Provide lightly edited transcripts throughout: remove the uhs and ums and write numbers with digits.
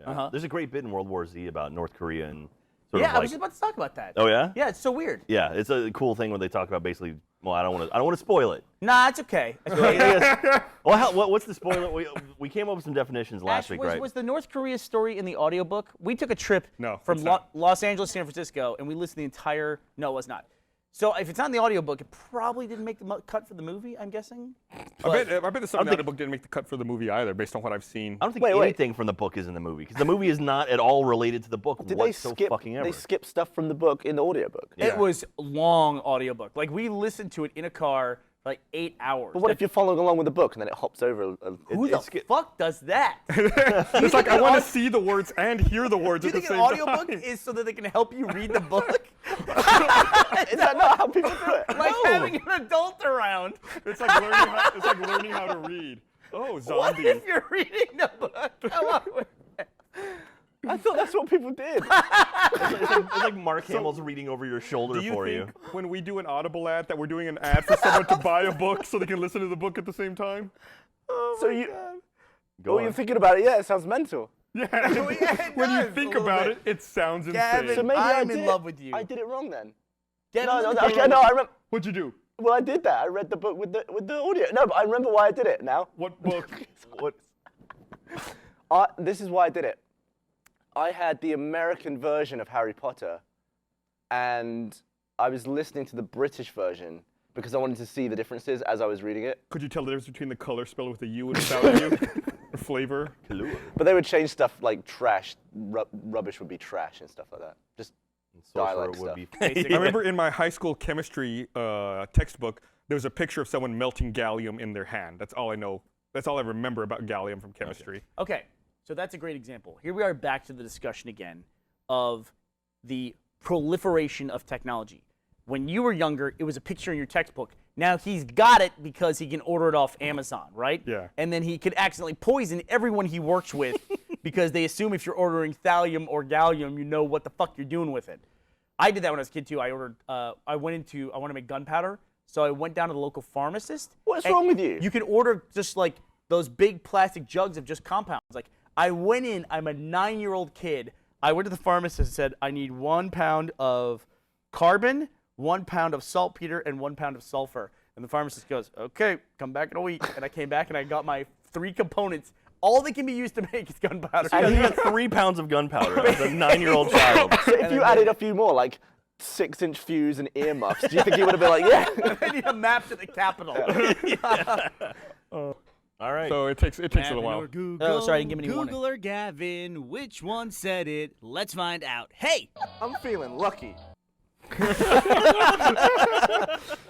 Yeah. There's a great bit in World War Z about North Korea and I was just about to talk about that. Oh yeah? Yeah, it's so weird. Yeah, it's a cool thing when they talk about basically. Well, I don't want to spoil it. Nah, it's okay. Well, what's the spoiler? We came up with some definitions last week, right? Was the North Korea story in the audiobook? We took a trip from Los Angeles, San Francisco, and we listened to the entire. No, it was not. So if it's not in the audiobook, it probably didn't make the cut for the movie, I'm guessing. I bet the some of the audiobook didn't make the cut for the movie either, based on what I've seen. I don't think anything from the book is in the movie, because the movie is not at all related to the book whatsoever. They skip stuff from the book in the audiobook? Yeah. It was long audiobook. Like, we listened to it in a car for like 8 hours. But what if you're following along with the book and then it hops over? Who the fuck does that? It's like, I want to see the words and hear the words at the same time. Do you think an audiobook is so that they can help you read the book? Is that not how people do it? Like having an adult around. It's like learning how to read. Oh, zombie. What if you're reading the book? I thought that's what people did. It's like Mark Hamill's reading over your shoulder for you. Do you think when we do an Audible ad that we're doing an ad for someone to buy a book so they can listen to the book at the same time? You're thinking about it, it sounds mental. Yeah, when you think about it, it sounds insane. Gavin, so maybe I'm in love with you. I did it wrong then. No, I remember. What'd you do? Well, I did that. I read the book with the audio. No, but I remember why I did it now. What book? This is why I did it. I had the American version of Harry Potter, and I was listening to the British version because I wanted to see the differences as I was reading it. Could you tell the difference between the color spelled with a U and without a U? Or flavor? But they would change stuff like trash, rubbish would be trash and stuff like that. Just dialect stuff. I remember in my high school chemistry textbook, there was a picture of someone melting gallium in their hand. That's all I know. That's all I remember about gallium from chemistry. Okay, so that's a great example. Here we are back to the discussion again of the proliferation of technology. When you were younger, it was a picture in your textbook. Now he's got it because he can order it off Amazon, right? Yeah. And then he could accidentally poison everyone he works with because they assume if you're ordering thallium or gallium, you know what the fuck you're doing with it. I did that when I was a kid too. I ordered, I want to make gunpowder, so I went down to the local pharmacist. What's wrong with you? You can order just like those big plastic jugs of just compounds. Like, I went in, I'm a 9-year-old kid. I went to the pharmacist and said, I need 1 pound of carbon, 1 pound of saltpeter, and 1 pound of sulfur. And the pharmacist goes, okay, come back in a week. And I came back and I got my 3 components. All they can be used to make is gunpowder. And he had 3 pounds of gunpowder as a 9-year-old child. So if you added a few more, like 6-inch fuse and earmuffs, do you think he would have been like, yeah? I need a map to the Capitol. All right. So it takes a little while. Oh, sorry, I didn't give any warning. Google or Gavin, which one said it? Let's find out. Hey! I'm feeling lucky.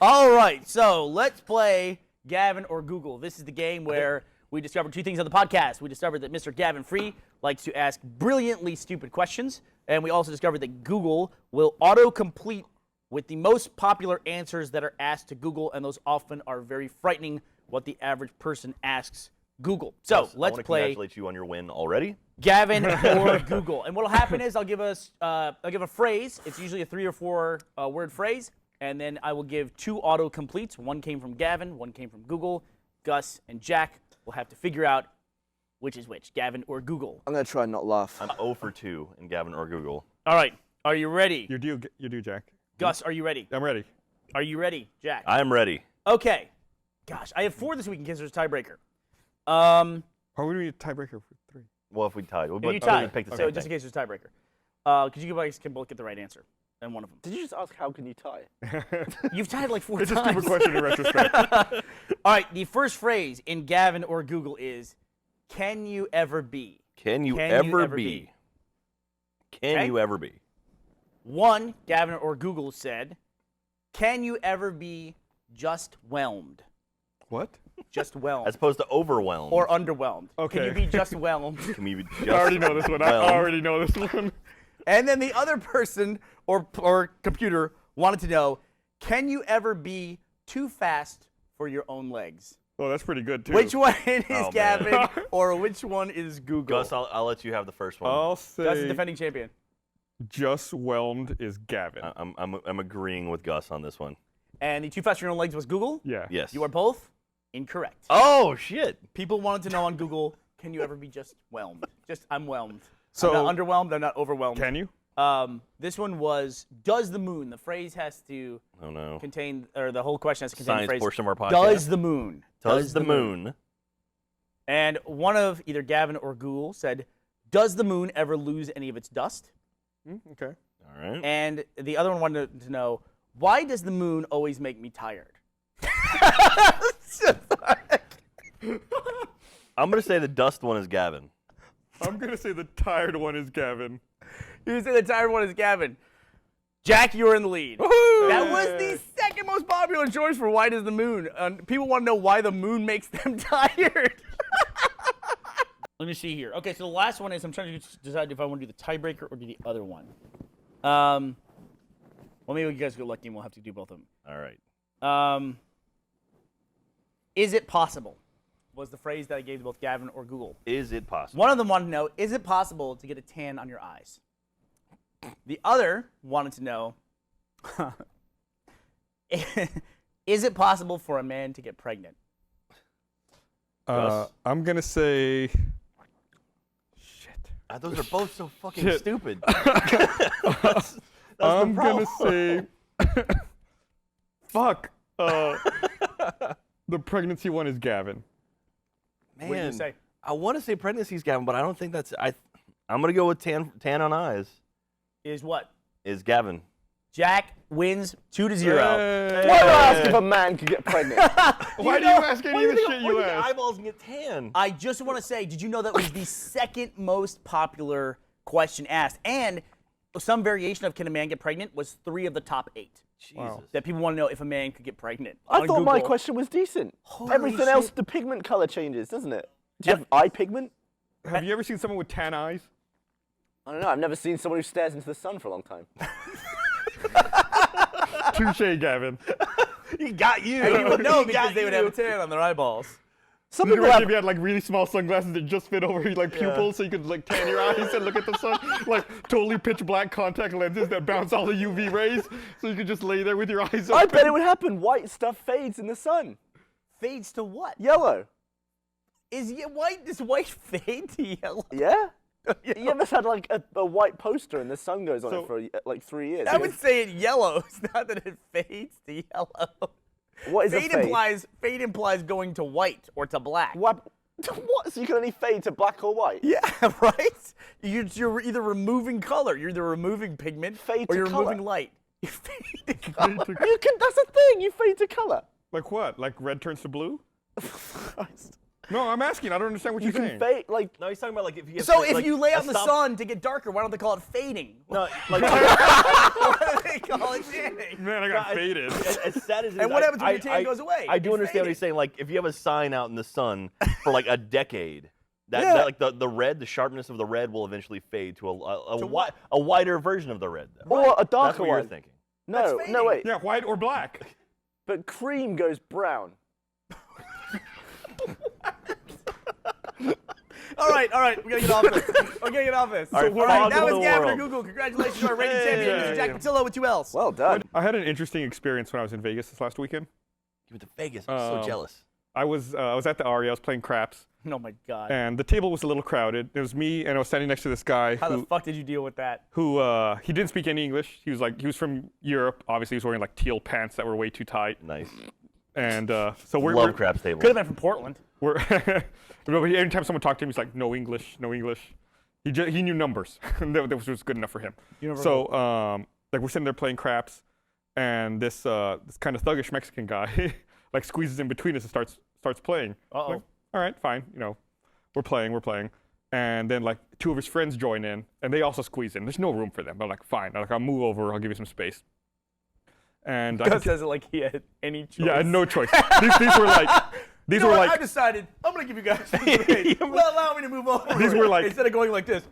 All right, so let's play Gavin or Google. This is the game where we discovered 2 things on the podcast. We discovered that Mr. Gavin Free likes to ask brilliantly stupid questions, and we also discovered that Google will auto-complete with the most popular answers that are asked to Google, and those often are very frightening what the average person asks Google. So Yes, let's play congratulate you on your win already. Gavin or Google. And what'll happen is I'll give a phrase. It's usually a 3 or 4 word phrase, and then I will give 2 auto-completes. One came from Gavin, one came from Google. Gus and Jack will have to figure out which is which, Gavin or Google. I'm going to try and not laugh. I'm 0 for 2 in Gavin or Google. All right, are you ready? You do, Jack. Gus, are you ready? I'm ready. Are you ready, Jack? I am ready. Okay. Gosh, I have 4 this week in case there's a tiebreaker. Why would we need a tiebreaker for 3? Well, if we tied, You tied, pick the so same just in thing. case there's a tiebreaker. Because you guys can both get the right answer, and one of them. Did you just ask how can you tie? You've tied like 4 It's times. a stupid question in retrospect. All right, the first phrase in Gavin or Google is, can you ever be? Can you ever be? Can you ever be? 1, Gavin or Google said, can you ever be just whelmed? What? Just whelmed. As opposed to overwhelmed. Or underwhelmed. Okay. Can you be just whelmed? Can you be just I already know this one. I whelmed? already know this one. And then the other person or computer wanted to know, can you ever be too fast for your own legs? Oh, that's pretty good, too. Which one is Oh, Gavin man. or which one is Google? Gus, I'll let you have the first one. I'll say Gus is defending champion. just whelmed is Gavin. I'm agreeing with Gus on this one. And the too fast for your own legs was Google? Yeah. Yes. You are both incorrect. Oh, shit. People wanted to know on Google, can you ever be just whelmed? I'm whelmed. So- I'm not underwhelmed. I'm not overwhelmed. Can you? This one was, does the moon, the phrase has to Oh no. contain, or the whole question has to contain Science the phrase, portion of our podcast. does the moon? Does the moon? And one of either Gavin or Google said, does the moon ever lose any of its dust? Okay. All right. And the other one wanted to know, why does the moon always make me tired? I'm gonna say the dust one is Gavin. I'm gonna say the tired one is Gavin. You say the tired one is Gavin. Jack, you're in the lead. That was the second most popular choice for why does the moon. People want to know why the moon makes them tired. Let me see here. Okay, so the last one is I'm trying to decide if I want to do the tiebreaker or do the other one. Well, maybe you guys get lucky and we'll have to do both of them. All right. Is it possible? Was the phrase that I gave to both Gavin or Google. Is it possible? One of them wanted to know, is it possible to get a tan on your eyes? The other wanted to know, is it possible for a man to get pregnant? I'm gonna say. Shit. Those are both so fucking Shit. stupid. I'm gonna say. Fuck. The pregnancy one is Gavin. Man, What do you say? I want to say pregnancy's Gavin, but I don't think that's. I'm gonna go with tan on eyes. Is what? Is Gavin? Jack wins 2-0. Hey. Why do I ask if a man could get pregnant? Why do you ask any of the shit Why you do you get ask? eyeballs and get tan? I just want to say, did you know that was the second most popular question asked? And some variation of can a man get pregnant was 3 of the top 8. Jesus. That people want to know if a man could get pregnant. I on thought my Google. question was decent. Holy Everything else, shit. the pigment color changes, doesn't it? Do you have eye pigment? Have you ever seen someone with tan eyes? I don't know. I've never seen someone who stares into the sun for a long time. Touche, Gavin. He got you. And you would know He because got they would you. have a tan on their eyeballs. Some You people imagine have. if you had like really small sunglasses that just fit over your like pupils, so you could like tan your eyes and look at the sun. Like totally pitch black contact lenses that bounce all the UV rays, so you could just lay there with your eyes open. I bet it would happen. White stuff fades in the sun. Fades to what? Yellow. Does white fade to yellow? Yeah. You ever had like a white poster and the sun goes on So- it for like 3 years? I would say it yellow. It's not that it fades to yellow. What is a fade? Fade implies going to white or to black. What? What? So you can only fade to black or white? Yeah, right? You're either removing color, you're either removing pigment, Fade or to you're color. removing light. You fade to color. You can. That's a thing. You fade to color. Like what? Like red turns to blue? Christ. No, I'm asking. I don't understand what You you're can saying. fade like. No, he's talking about like if you. Have So to, if like, you lay a out in the stop- sun to get darker, why don't they call it fading? No, like. Why do they call it tanning? Man, I got I- faded. As sad as it And is, what happens when your tan goes away? I do It's understand what fading. he's saying. Like, if you have a sign out in the sun for like a decade, Yeah. that like the red, the sharpness of the red will eventually fade to what? a wider version of the red. Though. Or a That's darker what you're one. thinking. No, That's no, wait. Yeah, white or black. But cream goes brown. All right, we gotta get off this. We're gonna get off this. All right, All right, fog that of was the Gavin or world. Google. Congratulations to our reigning champion, Mr. Jack Patillo with 2 L's. Well done. I had an interesting experience when I was in Vegas this last weekend. You went to Vegas. I'm so jealous. I was at the Aria. I was playing craps, Oh my God. and the table was a little crowded. It was me, and I was standing next to this guy How the fuck did you deal with that? who he didn't speak any English. He was from Europe. Obviously, he was wearing like teal pants that were way too tight. Nice. And so we're Love craps table. Could have been from Portland. we're anytime someone talked to him, he's like, no English. He knew numbers. That was good enough for him. So like we're sitting there playing craps, and this kind of thuggish Mexican guy like squeezes in between us and starts playing. Uh-oh. Like, all right, fine. We're playing. And then like 2 of his friends join in, and they also squeeze in. There's no room for them. I'm like, fine. I'll move over. I'll give you some space. And I Gus says it like he had any choice. yeah, I had no choice. These were like You know what? I decided I'm gonna give you guys some space. Well, allow me to move over. These were like- instead of going like this.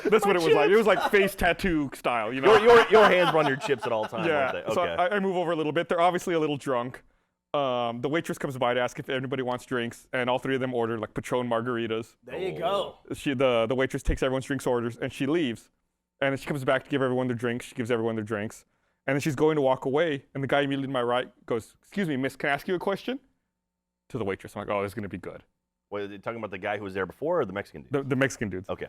that's what it was like. It was like face tattoo style, you know. Your hands were on your chips at all times. Yeah. weren't they? So Okay. I move over a little bit. They're obviously a little drunk. The waitress comes by to ask if anybody wants drinks, and all 3 of them order like Patron margaritas. There you go. The waitress takes everyone's drinks orders, and she leaves. And then she comes back to give everyone their drinks. She gives everyone their drinks. And then she's going to walk away, and the guy immediately to my right goes, "Excuse me, miss, can I ask you a question?" To the waitress. I'm like, "Oh, this is gonna be good." Wait, are you talking about the guy who was there before or the Mexican dude? The Mexican dudes. Okay.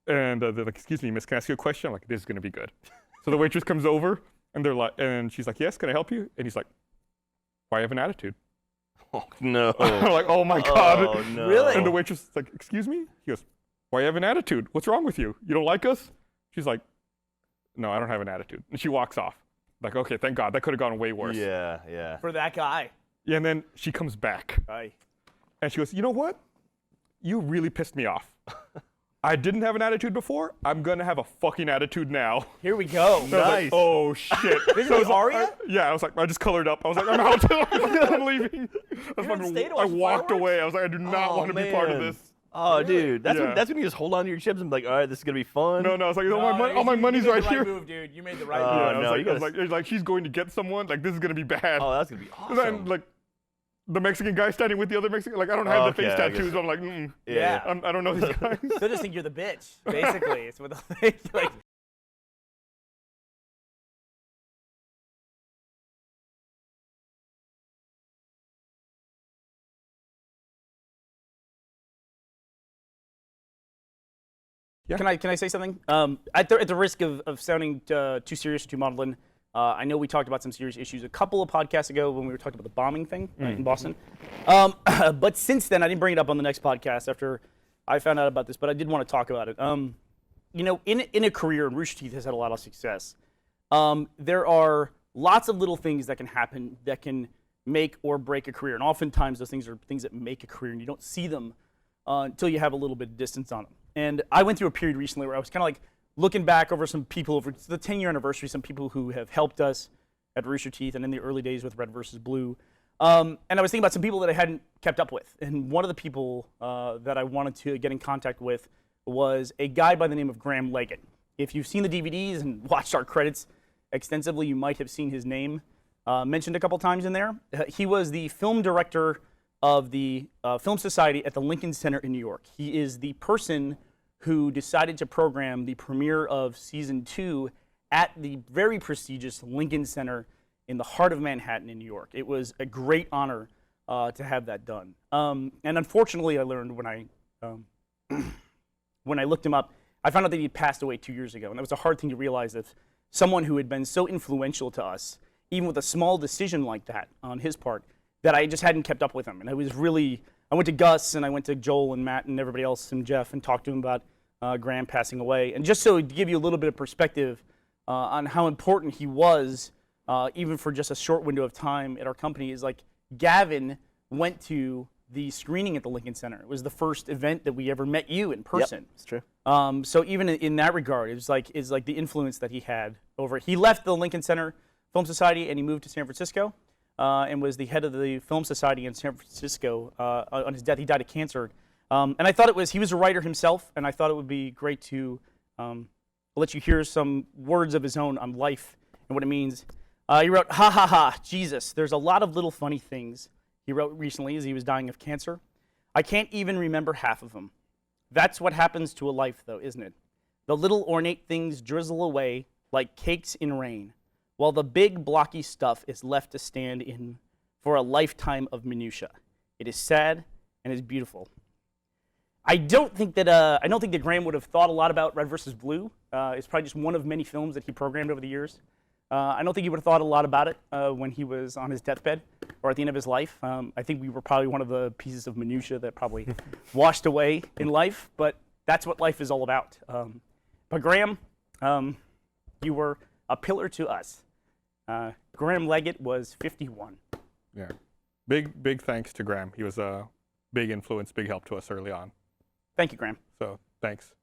And they're like, excuse me, miss, can I ask you a question? I'm like, this is gonna be good. So the waitress comes over, and they're like, and she's like, yes, can I help you? And he's like, why have an attitude? Oh, no. I'm like, oh my God. Oh, no. Really? And the waitress is like, excuse me? He goes, why have an attitude? What's wrong with you? You don't like us? She's like, no, I don't have an attitude. And she walks off. Like, okay, thank God. That could have gone way worse. Yeah, yeah. For that guy. Yeah, and then she comes back. Aye. And she goes, you know what? You really pissed me off. I didn't have an attitude before. I'm going to have a fucking attitude now. Here we go. So I was like, oh, shit. This So I is was like, Aria? yeah, I was like, I just colored up. I was like, I'm out. I'm leaving. I walked away. I was like, I do not want to be part of this. Oh, dude, that's Yeah. when you just hold on to your chips and be like, all right, this is gonna be fun. No, I was like, all my money's you right made the here. Move, dude. You made the right Yeah, move. no, you I gotta- was like, she's going to get someone. Like, this is going to be bad. Oh, that's gonna be And then, awesome. like, the Mexican guy standing with the other Mexican, like, I don't have the face Okay, I tattoos. guess. I'm like, Yeah. I don't know these guys. They just think you're the bitch, basically. It's what they'll think. Like, Yeah. Can I say something? At the risk of sounding too serious or too maudlin, I know we talked about some serious issues a couple of podcasts ago when we were talking about the bombing thing in Boston. But since then, I didn't bring it up on the next podcast after I found out about this, but I did want to talk about it. You know, in a career, and Rooster Teeth has had a lot of success, there are lots of little things that can happen that can make or break a career. And oftentimes, those things are things that make a career, and you don't see them until you have a little bit of distance on them. And I went through a period recently where I was kind of like looking back over some people over the 10-year anniversary, some people who have helped us at Rooster Teeth and in the early days with Red versus Blue. And I was thinking about some people that I hadn't kept up with. And one of the people that I wanted to get in contact with was a guy by the name of Graham Leggett. If you've seen the DVDs and watched our credits extensively, you might have seen his name mentioned a couple times in there. He was the film director of the Film Society at the Lincoln Center in New York. He is the person who decided to program the premiere of season 2 at the very prestigious Lincoln Center in the heart of Manhattan in New York. It was a great honor to have that done. And unfortunately, I learned when I looked him up, I found out that he had passed away 2 years ago. And that was a hard thing to realize, that someone who had been so influential to us, even with a small decision like that on his part, that I just hadn't kept up with him. And I went to Gus and I went to Joel and Matt and everybody else and Jeff and talked to him about Graham passing away. And just so to give you a little bit of perspective on how important he was, even for just a short window of time at our company, is like Gavin went to the screening at the Lincoln Center. It was the first event that we ever met you in person. Yep, it's true. So even in that regard, it's like the influence that he had over it. He left the Lincoln Center Film Society and he moved to San Francisco. And was the head of the Film Society in San Francisco. On his death, he died of cancer. And I thought he was a writer himself, and I thought it would be great to let you hear some words of his own on life and what it means. He wrote, "Ha ha ha, Jesus, there's a lot of little funny things," he wrote recently as he was dying of cancer. "I can't even remember half of them. That's what happens to a life, though, isn't it? The little ornate things drizzle away like cakes in rain, while the big blocky stuff is left to stand in for a lifetime of minutia. It is sad and is beautiful." I don't think that Graham would have thought a lot about Red versus Blue. It's probably just one of many films that he programmed over the years. I don't think he would have thought a lot about it when he was on his deathbed or at the end of his life. I think we were probably one of the pieces of minutia that probably washed away in life, but that's what life is all about. But Graham, you were a pillar to us. Graham Leggett was 51. Yeah. Big thanks to Graham. He was a big influence, big help to us early on. Thank you, Graham. So thanks.